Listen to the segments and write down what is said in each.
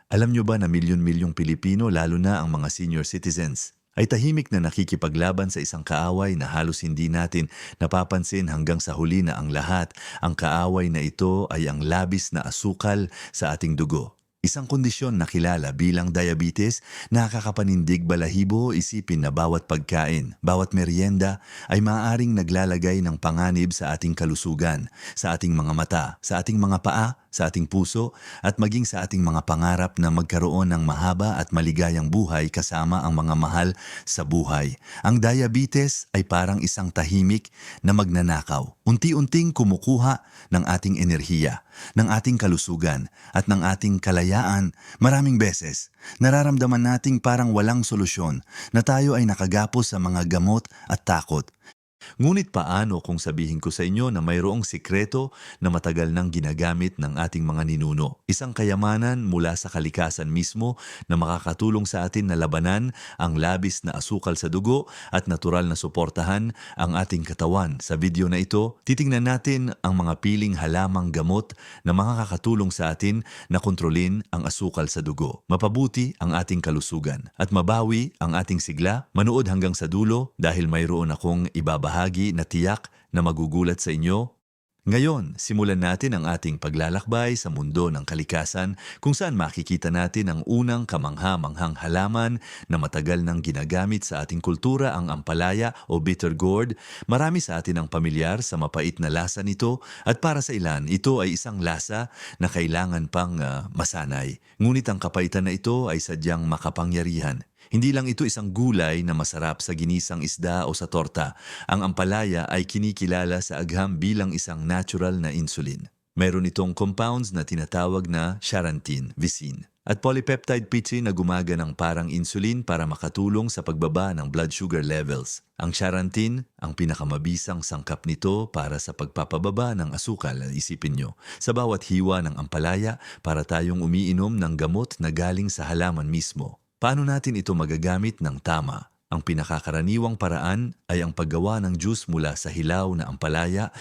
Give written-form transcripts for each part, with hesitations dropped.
Alam nyo ba na milyon-milyong Pilipino, lalo na ang mga senior citizens, ay tahimik na nakikipaglaban sa isang kaaway na halos hindi natin napapansin hanggang sa huli na ang kaaway na ito ay ang labis na asukal sa ating dugo. Isang kondisyon na kilala bilang diabetes, nakakapanindig balahibo isipin na bawat pagkain, bawat merienda ay maaaring naglalagay ng panganib sa ating kalusugan, sa ating mga mata, sa ating mga paa, sa ating puso at maging sa ating mga pangarap na magkaroon ng mahaba at maligayang buhay kasama ang mga mahal sa buhay. Ang diabetes ay parang isang tahimik na magnanakaw, unti-unting kumukuha ng ating enerhiya, ng ating kalusugan at ng ating kalayaan. Maraming beses, nararamdaman nating parang walang solusyon na tayo ay nakagapos sa mga gamot at takot. Ngunit paano kung sabihin ko sa inyo na mayroong sikreto na matagal nang ginagamit ng ating mga ninuno? Isang kayamanan mula sa kalikasan mismo na makakatulong sa atin na labanan ang labis na asukal sa dugo at natural na suportahan ang ating katawan. Sa video na ito, titingnan natin ang mga piling halamang gamot na makakatulong sa atin na kontrolin ang asukal sa dugo, mapabuti ang ating kalusugan at mabawi ang ating sigla. Manood hanggang sa dulo dahil mayroon akong ibabahagi na tiyak na magugulat sa inyo. Ngayon, simulan natin ang ating paglalakbay sa mundo ng kalikasan kung saan makikita natin ang unang kamangha-manghang halaman na matagal nang ginagamit sa ating kultura, ang ampalaya o bitter gourd. Marami sa atin ang pamilyar sa mapait na lasa nito at para sa ilan, ito ay isang lasa na kailangan pang masanay. Ngunit ang kapaitan na ito ay sadyang makapangyarihan. Hindi lang ito isang gulay na masarap sa ginisang isda o sa torta. Ang ampalaya ay kinikilala sa agham bilang isang natural na insulin. Mayroon itong compounds na tinatawag na charantin, vicin, at polypeptide peptide na gumaganang parang insulin para makatulong sa pagbaba ng blood sugar levels. Ang charantin, ang pinakamabisang sangkap nito para sa pagpapababa ng asukal. Isipin nyo, sa bawat hiwa ng ampalaya para tayong umiinom ng gamot na galing sa halaman mismo. Paano natin ito magagamit ng tama? Ang pinakakaraniwang paraan ay ang paggawa ng juice mula sa hilaw na ampalaya.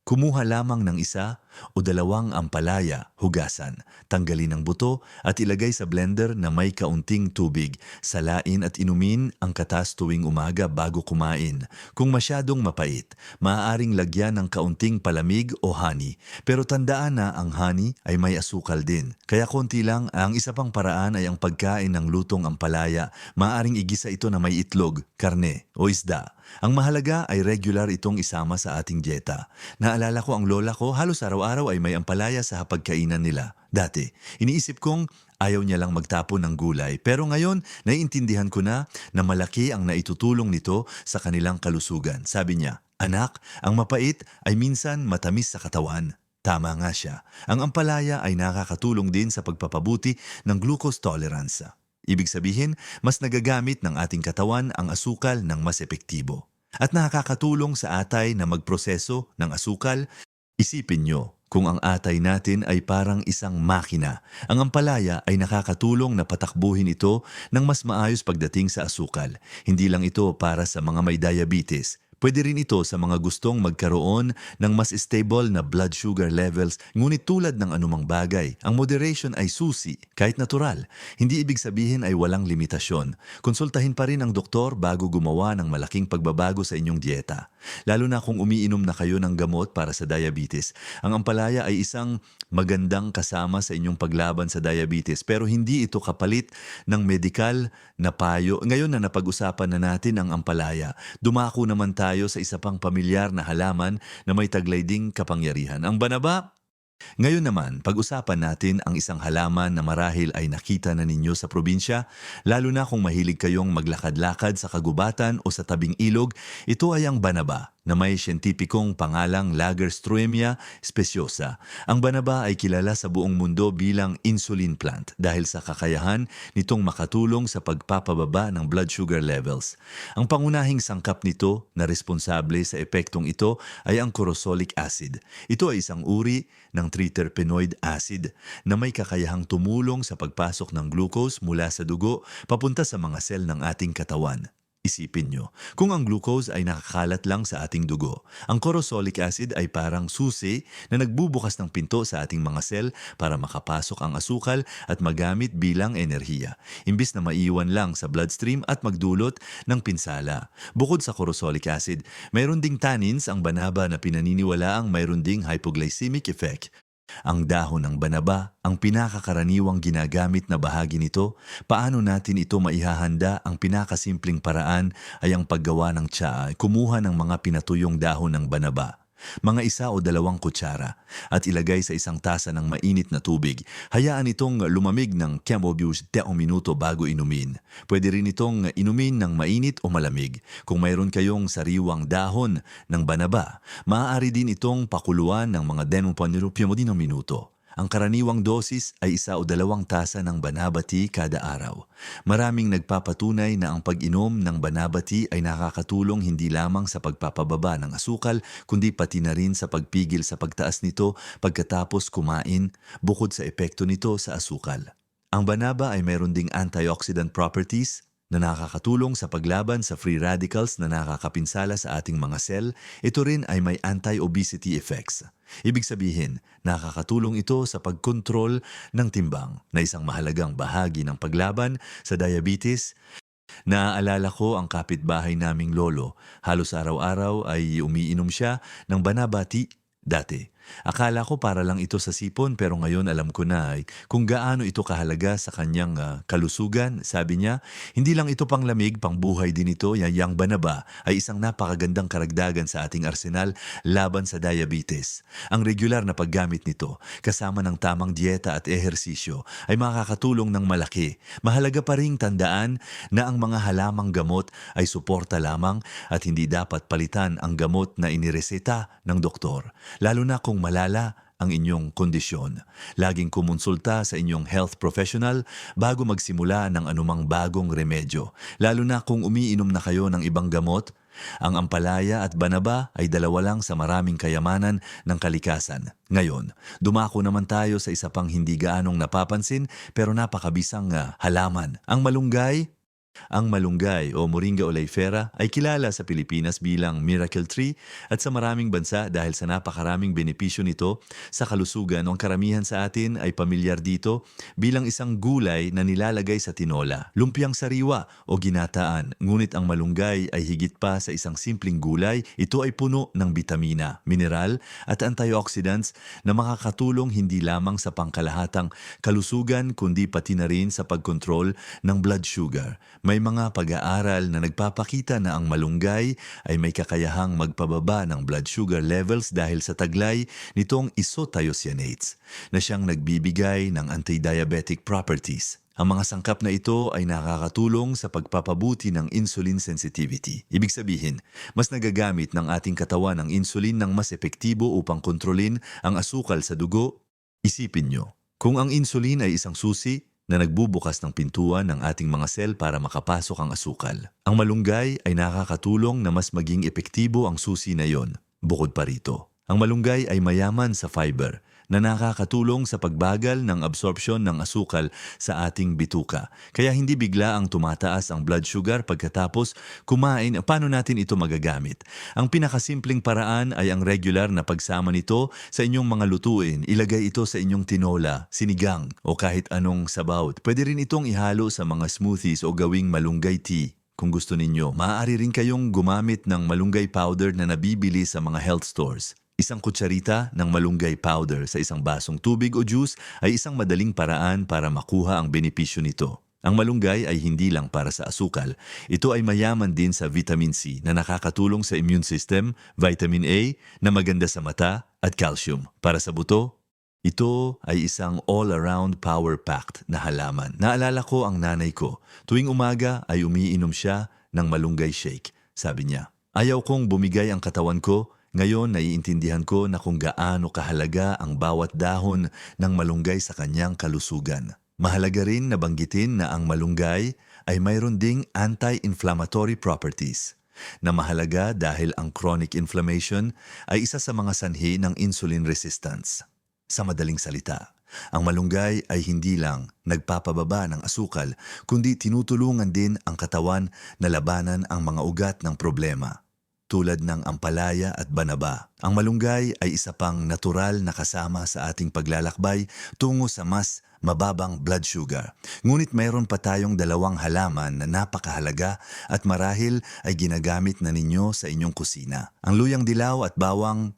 Kumuha lamang ng isa o dalawang ampalaya, hugasan, tanggalin ang buto at ilagay sa blender na may kaunting tubig. Salain at inumin ang katas tuwing umaga bago kumain. Kung masyadong mapait, maaaring lagyan ng kaunting palamig o honey. Pero tandaan na ang honey ay may asukal din. Kaya konti lang. Ang isa pang paraan ay ang pagkain ng lutong ampalaya. Maaaring igisa ito na may itlog, karne o isda. Ang mahalaga ay regular itong isama sa ating dieta. Naalala ko ang lola ko, halos araw-araw ay may ampalaya sa hapagkainan nila. Dati, iniisip kong ayaw niya lang magtapon ng gulay. Pero ngayon, naiintindihan ko na malaki ang naitutulong nito sa kanilang kalusugan. Sabi niya, "Anak, ang mapait ay minsan matamis sa katawan." Tama nga siya. Ang ampalaya ay nakakatulong din sa pagpapabuti ng glucose tolerance. Ibig sabihin, mas nagagamit ng ating katawan ang asukal ng mas epektibo. At nakakatulong sa atay na magproseso ng asukal. Isipin nyo, kung ang atay natin ay parang isang makina, ang ampalaya ay nakakatulong na patakbuhin ito ng mas maayos pagdating sa asukal. Hindi lang ito para sa mga may diabetes. Pwede rin ito sa mga gustong magkaroon ng mas stable na blood sugar levels. Ngunit tulad ng anumang bagay, ang moderation ay susi, kahit natural. Hindi ibig sabihin ay walang limitasyon. Konsultahin pa rin ang doktor bago gumawa ng malaking pagbabago sa inyong dieta. Lalo na kung umiinom na kayo ng gamot para sa diabetes. Ang ampalaya ay isang magandang kasama sa inyong paglaban sa diabetes, pero hindi ito kapalit ng medikal na payo. Ngayon na napag-usapan na natin ang ampalaya, dumako naman tayo sa isa pang pamilyar na halaman na may taglay ding kapangyarihan, ang banaba. Ngayon naman, pag-usapan natin ang isang halaman na marahil ay nakita na ninyo sa probinsya, lalo na kung mahilig kayong maglakad-lakad sa kagubatan o sa tabing ilog. Ito ay ang banaba, na may siyentipikong pangalang Lagerstroemia speciosa. Ang banaba ay kilala sa buong mundo bilang insulin plant dahil sa kakayahan nitong makatulong sa pagpapababa ng blood sugar levels. Ang pangunahing sangkap nito na responsable sa epektong ito ay ang corosolic acid. Ito ay isang uri ng triterpenoid acid na may kakayahang tumulong sa pagpasok ng glucose mula sa dugo papunta sa mga sel ng ating katawan. Isipin nyo, kung ang glucose ay nakakalat lang sa ating dugo, ang corosolic acid ay parang susi na nagbubukas ng pinto sa ating mga sel para makapasok ang asukal at magamit bilang enerhiya, imbis na maiwan lang sa bloodstream at magdulot ng pinsala. Bukod sa corosolic acid, mayroon ding tannins ang banaba na pinaniniwalaang mayroon ding hypoglycemic effect. Ang dahon ng banaba, ang pinakakaraniwang ginagamit na bahagi nito. Paano natin ito maihahanda? Ang pinakasimpleng paraan ay ang paggawa ng tsaa. Kumuha ng mga pinatuyong dahon ng banaba, mga 1 o 2 kutsara, at ilagay sa isang tasa ng mainit na tubig. Hayaan itong lumamig ng 15 minuto bago inumin. Pwede rin itong inumin ng mainit o malamig. Kung mayroon kayong sariwang dahon ng banaba, maaari din itong pakuluan ng mga 10 minuto. Ang karaniwang dosis ay 1 o 2 tasa ng banaba tea kada araw. Maraming nagpapatunay na ang pag-inom ng banaba tea ay nakakatulong hindi lamang sa pagpapababa ng asukal, kundi pati na rin sa pagpigil sa pagtaas nito pagkatapos kumain, bukod sa epekto nito sa asukal. Ang banaba ay mayroon ding antioxidant properties na nakakatulong sa paglaban sa free radicals na nakakapinsala sa ating mga sel. Ito rin ay may anti-obesity effects. Ibig sabihin, nakakatulong ito sa pagkontrol ng timbang, na isang mahalagang bahagi ng paglaban sa diabetes. Naaalala ko ang kapitbahay naming lolo. Halos araw-araw ay umiinom siya ng banaba tea dati. Akala ko para lang ito sa sipon, pero ngayon alam ko na kung gaano ito kahalaga sa kanyang kalusugan. Sabi niya, hindi lang ito panglamig, pangbuhay din ito. Yang banaba ay isang napakagandang karagdagan sa ating arsenal laban sa diabetes. Ang regular na paggamit nito, kasama ng tamang dieta at ehersisyo, ay makakatulong ng malaki. Mahalaga pa ring tandaan na ang mga halamang gamot ay suporta lamang at hindi dapat palitan ang gamot na inireseta ng doktor, lalo na kung malala ang inyong kondisyon. Laging kumonsulta sa inyong health professional bago magsimula ng anumang bagong remedyo, lalo na kung umiinom na kayo ng ibang gamot. Ang ampalaya at banaba ay 2 lang sa maraming kayamanan ng kalikasan. Ngayon, dumako naman tayo sa isa pang hindi gaanong napapansin pero napakabisang halaman, ang malunggay. Ang malunggay o Moringa oleifera ay kilala sa Pilipinas bilang miracle tree at sa maraming bansa dahil sa napakaraming benepisyo nito sa kalusugan. Ang karamihan sa atin ay pamilyar dito bilang isang gulay na nilalagay sa tinola, lumpiang sariwa o ginataan. Ngunit ang malunggay ay higit pa sa isang simpleng gulay. Ito ay puno ng bitamina, mineral at antioxidants na makakatulong hindi lamang sa pangkalahatang kalusugan kundi pati na rin sa pagkontrol ng blood sugar. May mga pag-aaral na nagpapakita na ang malunggay ay may kakayahang magpababa ng blood sugar levels dahil sa taglay nitong isothiocyanates na siyang nagbibigay ng anti-diabetic properties. Ang mga sangkap na ito ay nakakatulong sa pagpapabuti ng insulin sensitivity. Ibig sabihin, mas nagagamit ng ating katawan ang insulin ng mas epektibo upang kontrolin ang asukal sa dugo. Isipin nyo, kung ang insulin ay isang susi na nagbubukas ng pintuan ng ating mga sel para makapasok ang asukal, ang malunggay ay nakakatulong na mas maging epektibo ang susi na yon. Bukod pa rito, ang malunggay ay mayaman sa fiber na nakakatulong sa pagbagal ng absorption ng asukal sa ating bituka. Kaya hindi bigla ang tumataas ang blood sugar pagkatapos kumain. Paano natin ito magagamit? Ang pinakasimpleng paraan ay ang regular na pagsama nito sa inyong mga lutuin. Ilagay ito sa inyong tinola, sinigang o kahit anong sabaw. Pwede rin itong ihalo sa mga smoothies o gawing malunggay tea. Kung gusto ninyo, maaari rin kayong gumamit ng malunggay powder na nabibili sa mga health stores. Isang kutsarita ng malunggay powder sa isang basong tubig o juice ay isang madaling paraan para makuha ang benepisyo nito. Ang malunggay ay hindi lang para sa asukal. Ito ay mayaman din sa vitamin C na nakakatulong sa immune system, vitamin A na maganda sa mata at calcium para sa buto. Ito ay isang all-around power-packed na halaman. Naalala ko ang nanay ko. Tuwing umaga ay umiinom siya ng malunggay shake. Sabi niya, ayaw kong bumigay ang katawan ko. Ngayon, naiintindihan ko na kung gaano kahalaga ang bawat dahon ng malunggay sa kanyang kalusugan. Mahalaga rin na banggitin na ang malunggay ay mayroon ding anti-inflammatory properties na mahalaga dahil ang chronic inflammation ay isa sa mga sanhi ng insulin resistance. Sa madaling salita, Ang malunggay ay hindi lang nagpapababa ng asukal, kundi tinutulungan din ang katawan na labanan ang mga ugat ng problema, tulad ng ampalaya at banaba. Ang malunggay ay isa pang natural na kasama sa ating paglalakbay tungo sa mas mababang blood sugar. Ngunit mayroon pa tayong dalawang halaman na napakahalaga at marahil ay ginagamit na ninyo sa inyong kusina. Ang luyang dilaw at bawang.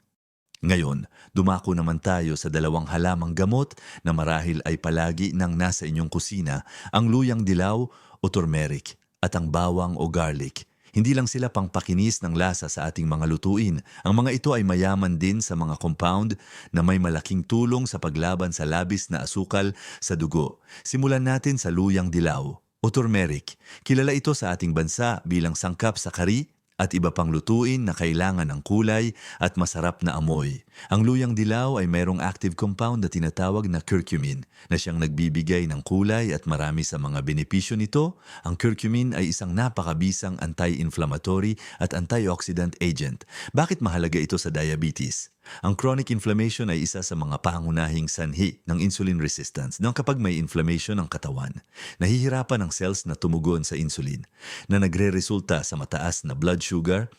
Ngayon, dumako naman tayo sa dalawang halamang gamot na marahil ay palagi nang nasa inyong kusina, ang luyang dilaw o turmeric at ang bawang o garlic. Hindi lang sila pangpakinis ng lasa sa ating mga lutuin. Ang mga ito ay mayaman din sa mga compound na may malaking tulong sa paglaban sa labis na asukal sa dugo. Simulan natin sa luyang dilaw o turmeric. Kilala ito sa ating bansa bilang sangkap sa kari at iba pang lutuin na kailangan ng kulay at masarap na amoy. Ang luyang dilaw ay mayroong active compound na tinatawag na curcumin na siyang nagbibigay ng kulay at marami sa mga benepisyo nito. Ang curcumin ay isang napakabisang anti-inflammatory at antioxidant agent. Bakit mahalaga ito sa diabetes? Ang chronic inflammation ay isa sa mga pangunahing sanhi ng insulin resistance nang kapag may inflammation ng katawan. Nahihirapan ang cells na tumugon sa insulin na nagre-resulta sa mataas na blood sugar.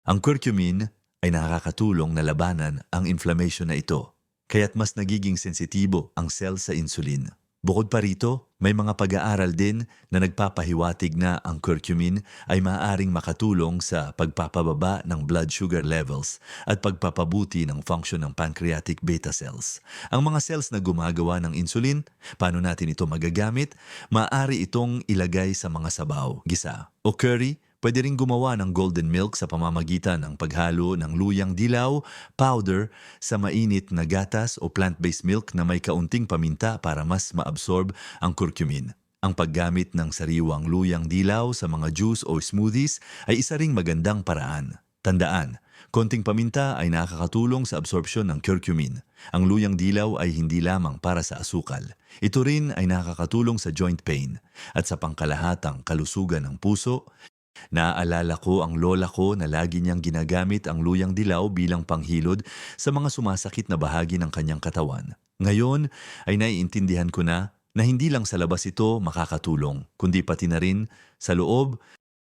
Ang curcumin ay nakakatulong na labanan ang inflammation na ito, kaya't mas nagiging sensitibo ang cell sa insulin. Bukod pa rito, may mga pag-aaral din na nagpapahiwatig na ang curcumin ay maaaring makatulong sa pagpapababa ng blood sugar levels at pagpapabuti ng function ng pancreatic beta cells. Ang mga cells na gumagawa ng insulin, paano natin ito magagamit? Maaari itong ilagay sa mga sabaw, gisa o curry. Pwede ring gumawa ng golden milk sa pamamagitan ng paghalo ng luyang dilaw, powder, sa mainit na gatas o plant-based milk na may kaunting paminta para mas maabsorb ang curcumin. Ang paggamit ng sariwang luyang dilaw sa mga juice o smoothies ay isa ring magandang paraan. Tandaan, konting paminta ay nakakatulong sa absorption ng curcumin. Ang luyang dilaw ay hindi lamang para sa asukal. Ito rin ay nakakatulong sa joint pain at sa pangkalahatang kalusugan ng puso. Naaalala ko ang lola ko na lagi niyang ginagamit ang luyang dilaw bilang panghilod sa mga sumasakit na bahagi ng kanyang katawan. Ngayon ay naiintindihan ko na hindi lang sa labas ito makakatulong, kundi pati na rin sa loob.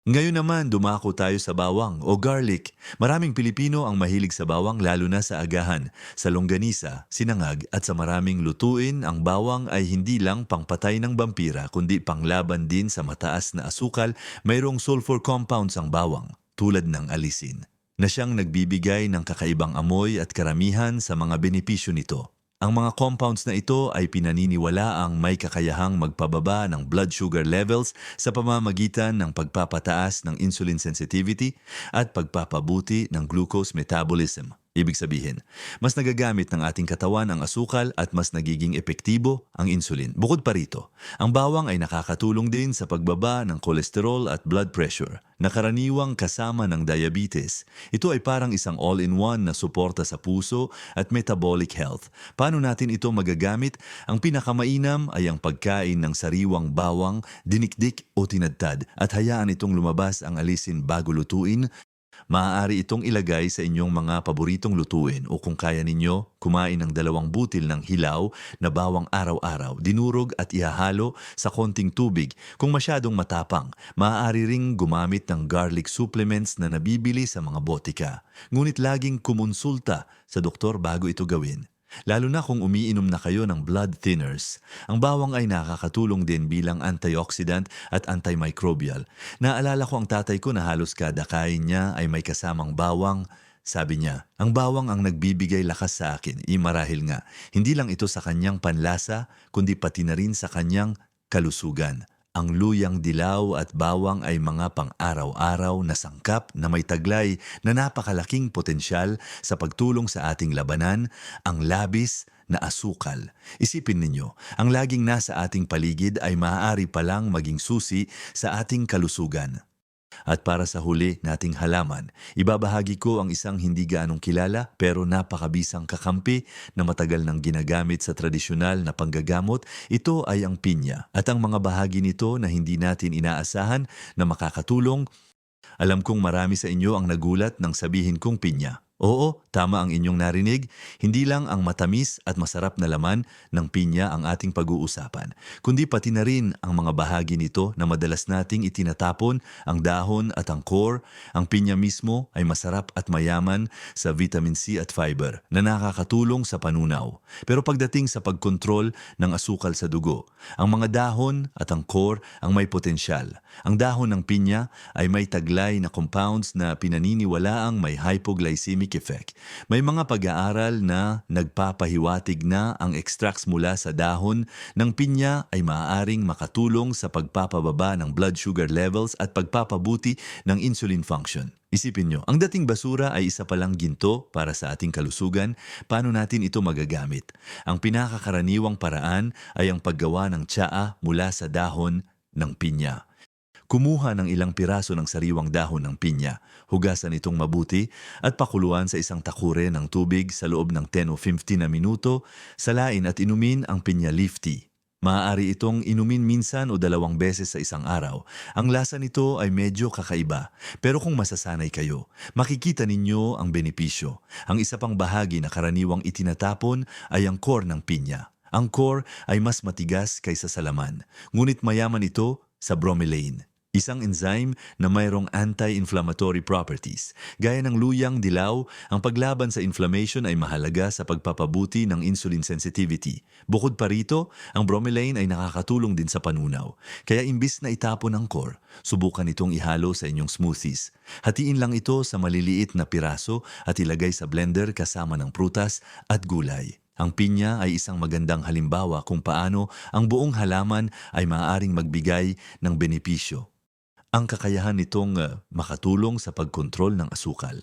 Ngayon naman dumako tayo sa bawang o garlic. Maraming Pilipino ang mahilig sa bawang lalo na sa agahan, sa longganisa, sinangag at sa maraming lutuin. Ang bawang ay hindi lang pangpatay ng bampira kundi panglaban din sa mataas na asukal. Mayroong sulfur compounds ang bawang tulad ng alisin na siyang nagbibigay ng kakaibang amoy at karamihan sa mga benepisyo nito. Ang mga compounds na ito ay pinaniniwalaang may kakayahang magpababa ng blood sugar levels sa pamamagitan ng pagpapataas ng insulin sensitivity at pagpapabuti ng glucose metabolism. Ibig sabihin, mas nagagamit ng ating katawan ang asukal at mas nagiging epektibo ang insulin. Bukod pa rito, ang bawang ay nakakatulong din sa pagbaba ng kolesterol at blood pressure na karaniwang kasama ng diabetes. Ito ay parang isang all-in-one na suporta sa puso at metabolic health. Paano natin ito magagamit? Ang pinakamainam ay ang pagkain ng sariwang bawang, dinikdik o tinadtad at hayaan itong lumabas ang alisin bago lutuin. Maaari itong ilagay sa inyong mga paboritong lutuin o kung kaya ninyo, kumain ng 2 butil ng hilaw na bawang araw-araw, dinurog at ihahalo sa konting tubig. Kung masyadong matapang, maaari ring gumamit ng garlic supplements na nabibili sa mga botika. Ngunit laging kumonsulta sa doktor bago ito gawin. Lalo na kung umiinom na kayo ng blood thinners. Ang bawang ay nakakatulong din bilang antioxidant at antimicrobial. Naalala ko ang tatay ko na halos kada kain niya ay may kasamang bawang. Sabi niya, ang bawang ang nagbibigay lakas sa akin. Marahil nga, hindi lang ito sa kanyang panlasa, kundi pati na rin sa kanyang kalusugan. Ang luyang dilaw at bawang ay mga pang-araw-araw na sangkap na may taglay na napakalaking potensyal sa pagtulong sa ating labanan ang labis na asukal. Isipin ninyo, ang laging nasa ating paligid ay maaari palang maging susi sa ating kalusugan. At para sa huli nating halaman, ibabahagi ko ang isang hindi gaanong kilala pero napakabisang kakampi na matagal nang ginagamit sa tradisyonal na panggagamot. Ito ay ang pinya at ang mga bahagi nito na hindi natin inaasahan na makakatulong. Alam kong marami sa inyo ang nagulat nang sabihin kong pinya. Oo, tama ang inyong narinig. Hindi lang ang matamis at masarap na laman ng pinya ang ating pag-uusapan, kundi pati na rin ang mga bahagi nito na madalas nating itinatapon, ang dahon at ang core. Ang pinya mismo ay masarap at mayaman sa vitamin C at fiber na nakakatulong sa panunaw. Pero pagdating sa pagkontrol ng asukal sa dugo, ang mga dahon at ang core ang may potensyal. Ang dahon ng pinya ay may taglay na compounds na pinaniniwalaang may hypoglycemic effect. May mga pag-aaral na nagpapahiwatig na ang extracts mula sa dahon ng pinya ay maaaring makatulong sa pagpapababa ng blood sugar levels at pagpapabuti ng insulin function. Isipin nyo, ang dating basura ay isa palang ginto para sa ating kalusugan. Paano natin ito magagamit? Ang pinakakaraniwang paraan ay ang paggawa ng tsaa mula sa dahon ng pinya. Kumuha ng ilang piraso ng sariwang dahon ng pinya, hugasan itong mabuti at pakuluan sa isang takure ng tubig sa loob ng 10 o 15 na minuto, salain at inumin ang pinya leaf tea. Maaari itong inumin minsan o 2 beses sa isang araw. Ang lasa nito ay medyo kakaiba, pero kung masasanay kayo, makikita ninyo ang benepisyo. Ang isa pang bahagi na karaniwang itinatapon ay ang core ng pinya. Ang core ay mas matigas kaysa sa laman, ngunit mayaman ito sa bromelain, isang enzyme na mayroong anti-inflammatory properties. Gaya ng luyang dilaw, ang paglaban sa inflammation ay mahalaga sa pagpapabuti ng insulin sensitivity. Bukod pa rito, ang bromelain ay nakakatulong din sa panunaw. Kaya imbis na itapon ang core, subukan itong ihalo sa inyong smoothies. Hatiin lang ito sa maliliit na piraso at ilagay sa blender kasama ng prutas at gulay. Ang pinya ay isang magandang halimbawa kung paano ang buong halaman ay maaaring magbigay ng benepisyo. Ang kakayahan nitong makatulong sa pagkontrol ng asukal.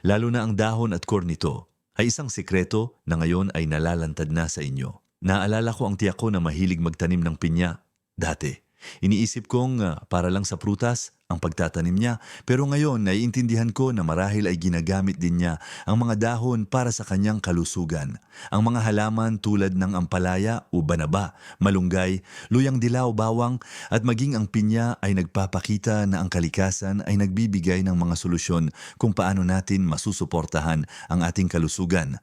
Lalo na ang dahon at core nito ay isang sikreto na ngayon ay nalalantad na sa inyo. Naalala ko ang tiyak ko na mahilig magtanim ng pinya dati. Iniisip kong para lang sa prutas ang pagtatanim niya, pero ngayon naiintindihan ko na marahil ay ginagamit din niya ang mga dahon para sa kanyang kalusugan. Ang mga halaman tulad ng ampalaya o banaba, malunggay, luyang dilaw, bawang at maging ang pinya ay nagpapakita na ang kalikasan ay nagbibigay ng mga solusyon kung paano natin masusuportahan ang ating kalusugan.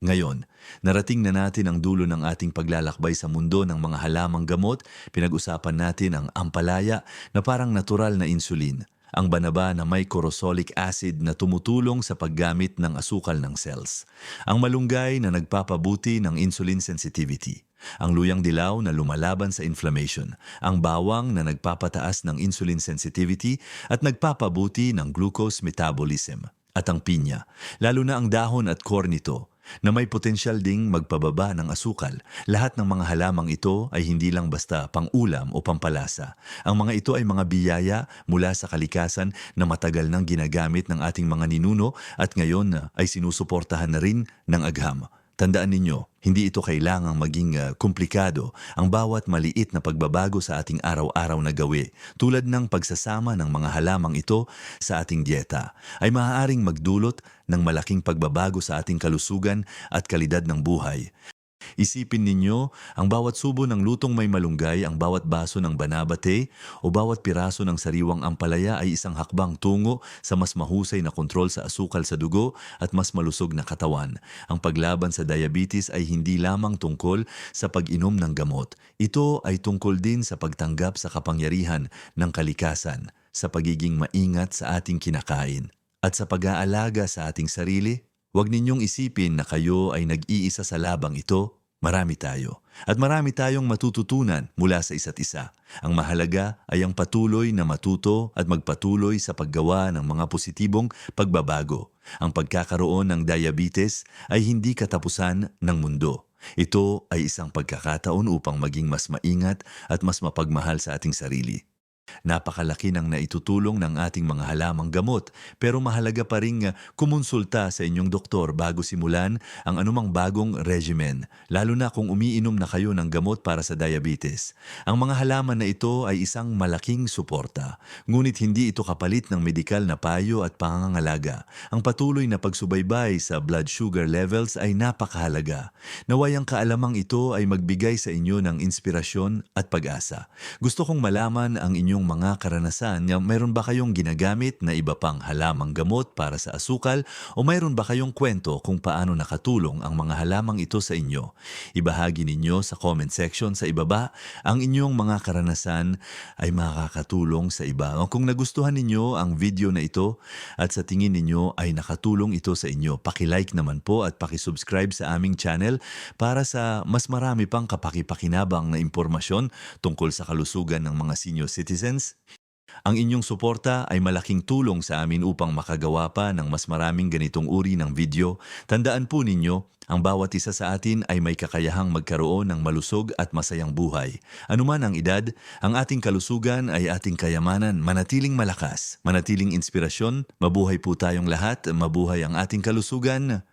Ngayon, narating na natin ang dulo ng ating paglalakbay sa mundo ng mga halamang gamot. Pinag-usapan natin ang ampalaya na parang natural na insulin, ang banaba na may corosolic acid na tumutulong sa paggamit ng asukal ng cells, ang malunggay na nagpapabuti ng insulin sensitivity, ang luyang dilaw na lumalaban sa inflammation, ang bawang na nagpapataas ng insulin sensitivity at nagpapabuti ng glucose metabolism, at ang pinya, lalo na ang dahon at core nito, na may potensyal ding magpababa ng asukal. Lahat ng mga halamang ito ay hindi lang basta pang-ulam o pampalasa. Ang mga ito ay mga biyaya mula sa kalikasan na matagal nang ginagamit ng ating mga ninuno at ngayon ay sinusuportahan na rin ng agham. Tandaan ninyo, hindi ito kailangang maging komplikado. Ang bawat maliit na pagbabago sa ating araw-araw na gawi, tulad ng pagsasama ng mga halamang ito sa ating dieta, ay maaaring magdulot ng malaking pagbabago sa ating kalusugan at kalidad ng buhay. Isipin ninyo, ang bawat subo ng lutong may malunggay, ang bawat baso ng banabate o bawat piraso ng sariwang ampalaya ay isang hakbang tungo sa mas mahusay na kontrol sa asukal sa dugo at mas malusog na katawan. Ang paglaban sa diabetes ay hindi lamang tungkol sa pag-inom ng gamot. Ito ay tungkol din sa pagtanggap sa kapangyarihan ng kalikasan, sa pagiging maingat sa ating kinakain, at sa pag-aalaga sa ating sarili. Huwag ninyong isipin na kayo ay nag-iisa sa labang ito. Marami tayo. At marami tayong matututunan mula sa isa't isa. Ang mahalaga ay ang patuloy na matuto at magpatuloy sa paggawa ng mga positibong pagbabago. Ang pagkakaroon ng diabetes ay hindi katapusan ng mundo. Ito ay isang pagkakataon upang maging mas maingat at mas mapagmahal sa ating sarili. Napakalaki ng naitutulong ng ating mga halamang gamot, pero mahalaga pa ring kumonsulta sa inyong doktor bago simulan ang anumang bagong regimen, lalo na kung umiinom na kayo ng gamot para sa diabetes. Ang mga halaman na ito ay isang malaking suporta, ngunit hindi ito kapalit ng medikal na payo at pangangalaga. Ang patuloy na pagsubaybay sa blood sugar levels ay napakahalaga. Naway ang kaalamang ito ay magbigay sa inyo ng inspirasyon at pag-asa. Gusto kong malaman ang inyong inyong mga karanasan, mayroon ba kayong ginagamit na iba pang halamang gamot para sa asukal o mayroon ba kayong kwento kung paano nakatulong ang mga halamang ito sa inyo? Ibahagi ninyo sa comment section sa ibaba. Ang inyong mga karanasan ay makakatulong sa iba. Kung nagustuhan ninyo ang video na ito at sa tingin ninyo ay nakatulong ito sa inyo, paki-like naman po at paki-subscribe sa aming channel para sa mas marami pang kapaki-pakinabang na impormasyon tungkol sa kalusugan ng mga senior citizens. Ang inyong suporta ay malaking tulong sa amin upang makagawa pa ng mas maraming ganitong uri ng video. Tandaan po ninyo, ang bawat isa sa atin ay may kakayahang magkaroon ng malusog at masayang buhay. Anuman ang edad, ang ating kalusugan ay ating kayamanan. Manatiling malakas, manatiling inspirasyon, mabuhay po tayong lahat, mabuhay ang ating kalusugan.